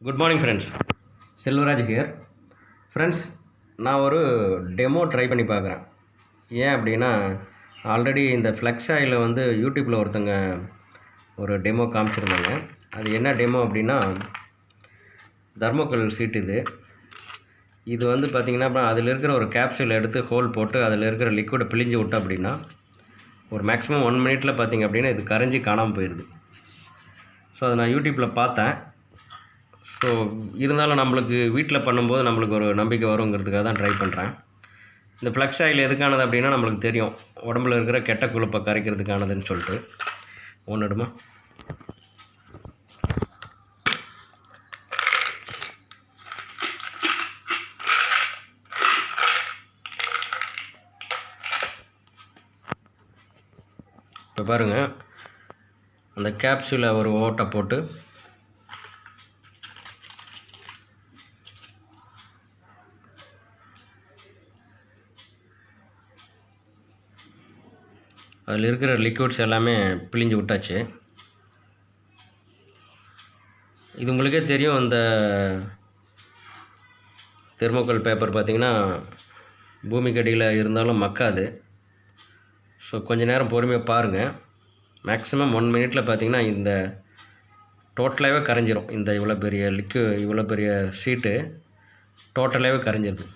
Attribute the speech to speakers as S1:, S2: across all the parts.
S1: Good morning friends, Selvaraj here. Friends, நான் ஒரு demo try பண்ணி பார்க்குறேன். ஏன் அப்படின்னா, ஆல்ரெடி இந்த ஃப்ளெக்ஸ் ஆயில் வந்து யூடியூப்பில் ஒருத்தங்க ஒரு டெமோ காமிச்சிருந்தாங்க. அது என்ன டெமோ அப்படின்னா, தர்மோக்கோல் சீட். இது வந்து பார்த்திங்கன்னா, அப்புறம் அதில் இருக்கிற ஒரு கேப்சூல் எடுத்து ஹோல் போட்டு அதில் இருக்கிற லிக்விடை பிழிஞ்சு விட்டோம் அப்படின்னா, ஒரு மேக்ஸிமம் 1 மினிட்டில் பார்த்திங்க அப்படின்னா இது கரைஞ்சி காணாமல் போயிடுது. ஸோ அதை நான் யூடியூப்பில் பார்த்தேன். ஸோ இருந்தாலும் நம்மளுக்கு வீட்டில் பண்ணும்போது நம்மளுக்கு ஒரு நம்பிக்கை வருங்கிறதுக்காக தான் ட்ரை பண்ணுறேன். இந்த ஃப்ளெக்ஸ் ஆயில் எதுக்கானது அப்படின்னா நம்மளுக்கு தெரியும், உடம்புல இருக்கிற கெட்ட கொழுப்பை கரைக்கிறதுக்கானதுன்னு சொல்லிட்டு. ஒன்றுடுமா இப்போ பாருங்கள், அந்த கேப்சூலை ஒரு ஓட்டை போட்டு அதில் இருக்கிற லிக்விட்ஸ் எல்லாமே பிழிஞ்சு விட்டாச்சு. இது உங்களுக்கே தெரியும், இந்த தெர்மோக்கோல் பேப்பர் பார்த்திங்கன்னா பூமிக்கு அடியில் இருந்தாலும் மக்காது. ஸோ கொஞ்சம் நேரம் பொறுமையாக பாருங்கள். மேக்ஸிமம் 1 மினிட்டில் பார்த்திங்கன்னா இந்த டோட்டலாகவே கரைஞ்சிரும். இந்த இவ்வளோ பெரிய ஷீட்டு டோட்டலாகவே கரைஞ்சிருது.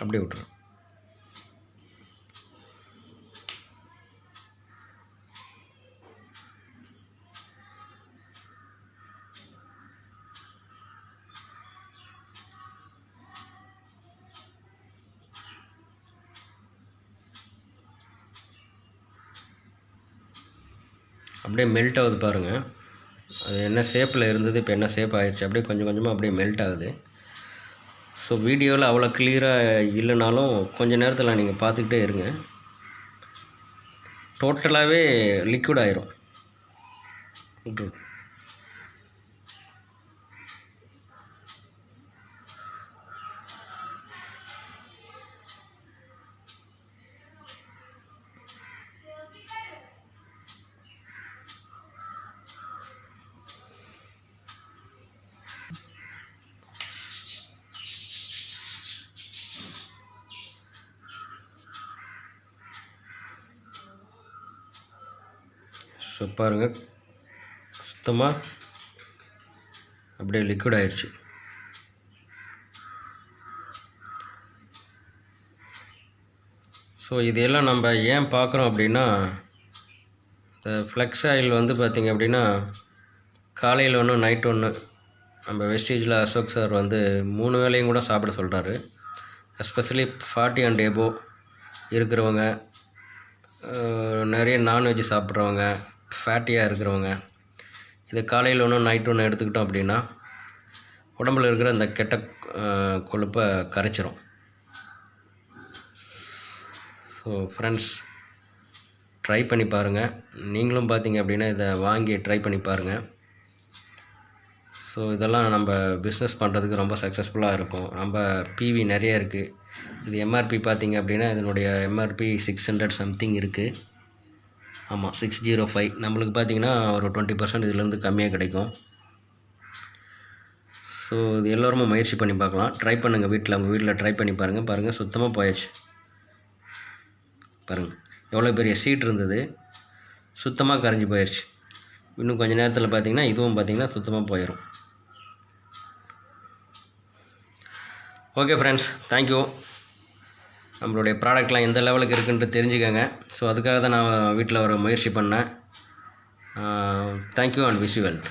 S1: அப்படியே விட்டுரும். அப்படியே மெல்ட் ஆகுது பாருங்கள். அது என்ன ஷேப்பில் இருந்தது இப்போ என்ன ஷேப் ஆகிடுச்சு. அப்படியே கொஞ்சம் கொஞ்சமாக அப்படியே மெல்ட் ஆகுது. ஸோ வீடியோவில் அவ்வளோ கிளியராக இல்லைனாலும் கொஞ்சம் நேரத்தில் நீங்கள் பார்த்துக்கிட்டே இருங்க. டோட்டலாகவே லிக்விட் ஆயிரும். ஸோ பாருங்கள், சுத்தமாக அப்படியே லிக்விட் ஆயிடுச்சு. ஸோ இதையெல்லாம் நம்ம ஏன் பார்க்குறோம் அப்படின்னா, இந்த ஃப்ளெக்ஸ் ஆயில் வந்து பார்த்திங்க அப்படின்னா காலையில் ஒன்று நைட் ஒன்று நம்ம வெஸ்டேஜில் அசோக் சார் வந்து 3 வேளையும் கூட சாப்பிட சொல்கிறாரு. எஸ்பெஷலி 40 அண்ட் எபோ இருக்கிறவங்க, நிறைய நான்வெஜ் சாப்பிட்றவங்க, ஃபேட்டியாக இருக்கிறவங்க, இது காலையில் ஒன்று நைட் ஒன்று எடுத்துக்கிட்டோம் அப்படின்னா உடம்பில் இருக்கிற அந்த கெட்ட கொழுப்பை கரைச்சிரும். ஸோ ஃப்ரெண்ட்ஸ், ட்ரை பண்ணி பாருங்கள். நீங்களும் பார்த்தீங்க அப்படின்னா இதை வாங்கி ட்ரை பண்ணி பாருங்கள். ஸோ இதெல்லாம் நம்ம பிஸ்னஸ் பண்ணுறதுக்கு ரொம்ப சக்ஸஸ்ஃபுல்லாக இருக்கும். நம்ம பிவி நிறைய இருக்குது. இது எம்ஆர்பி பார்த்திங்க அப்படின்னா இதனுடைய எம்ஆர்பி 600 சம்திங் இருக்குது. ஆமாம், 605. நம்மளுக்கு பார்த்திங்கன்னா ஒரு 20% இதிலேருந்து கம்மியாக கிடைக்கும். ஸோ இது எல்லோருமே முயற்சி பண்ணி பார்க்கலாம். ட்ரை பண்ணுங்கள் வீட்டில், உங்கள் வீட்டில் ட்ரை பண்ணி பாருங்கள். சுத்தமாக போயாச்சு. பாருங்கள், எவ்வளோ பெரிய சீட் இருந்தது, சுத்தமாக கரைஞ்சி போயிடுச்சு. இன்னும் கொஞ்சம் நேரத்தில் பார்த்திங்கன்னா இதுவும் பார்த்திங்கன்னா சுத்தமாக போயிடும். Okay friends, thank you. நம்மளுடைய ப்ராடக்ட்லாம் எந்த லெவலுக்கு இருக்குன்ட்டு தெரிஞ்சுக்கங்க. ஸோ அதுக்காக தான் நான் வீட்டில் ஒரு முயற்சி பண்ணேன். Thank you and wish you wealth.